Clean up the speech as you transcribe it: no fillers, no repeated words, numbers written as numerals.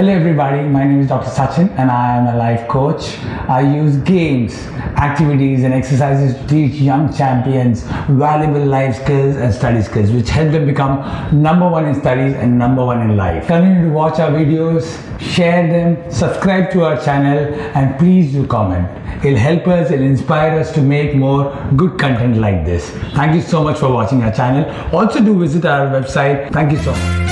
Hello everybody, my name is Dr. Sachin and I am a life coach. I use games, activities and exercises to teach young champions valuable life skills and study skills which help them become number one in studies and number one in life. Continue to watch our videos, share them, subscribe to our channel and please do comment. It'll help us, it'll inspire us to make more good content like this. Thank you so much for watching our channel. Also do visit our website. Thank you so much.